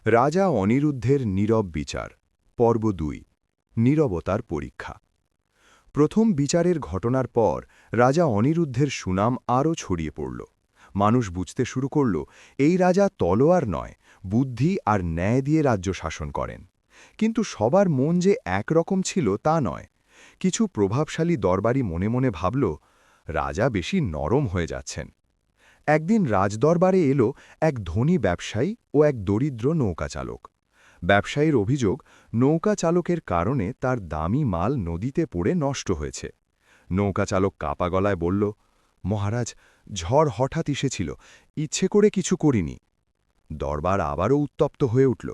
রাজা অনিরুদ্ধের নীরব বিচার পর্ব ২ নীরবতার পরীক্ষা প্রথম বিচারের ঘটনার পর রাজা অনিরুদ্ধের সুনাম আরও ছড়িয়ে পড়ল। মানুষ বুঝতে শুরু করল এই রাজা তলোয়ার নয়, বুদ্ধি আর ন্যায় দিয়ে রাজ্য শাসন করেন। কিন্তু সবার মন যে একরকম ছিল তা নয়। কিছু প্রভাবশালী দরবারি মনে মনে ভাবল, রাজা বেশি নরম হয়ে যাচ্ছেন। একদিন রাজদরবারে এলো এক ধনী ব্যবসায়ী ও এক দরিদ্র নৌকাচালক। ব্যবসায়ীর অভিযোগ, নৌকা চালকের কারণে তার দামি মাল নদীতে পড়ে নষ্ট হয়েছে। নৌকাচালক কাপা গলায় বলল, মহারাজ, ঝড় হঠাৎ এসেছিল, ইচ্ছে করে কিছু করিনি। দরবার আবারও উত্তপ্ত হয়ে উঠল।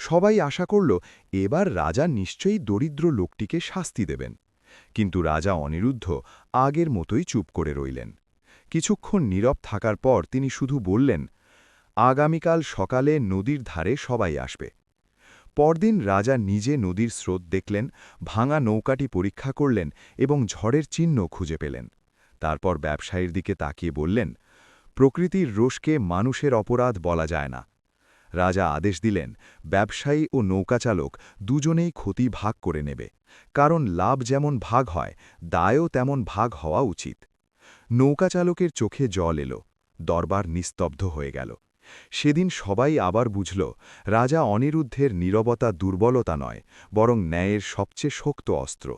সবাই আশা করল এবার রাজা নিশ্চয়ই দরিদ্র লোকটিকে শাস্তি দেবেন। কিন্তু রাজা অনিরুদ্ধ আগের মতোই চুপ করে রইলেন। কিছুক্ষণ নীরব থাকার পর তিনি শুধু বললেন, আগামীকাল সকালে নদীর ধারে সবাই আসবে। পরদিন রাজা নিজে নদীর স্রোত দেখলেন, ভাঙা নৌকাটি পরীক্ষা করলেন এবং ঝড়ের চিহ্ন খুঁজে পেলেন। তারপর ব্যবসায়ীর দিকে তাকিয়ে বললেন, প্রকৃতির রোষকে মানুষের অপরাধ বলা যায় না। রাজা আদেশ দিলেন, ব্যবসায়ী ও নৌকাচালক দুজনেই ক্ষতি ভাগ করে নেবে, কারণ লাভ যেমন ভাগ হয়, দায়ও তেমন ভাগ হওয়া উচিত। নৌকাচালকের চোখে জল এলো, দরবার নিস্তব্ধ হয়ে গেল। সেদিন সবাই আবার বুঝল, রাজা অনিরুদ্ধের নীরবতা দুর্বলতা নয়, বরং ন্যায়ের সবচেয়ে শক্ত অস্ত্র।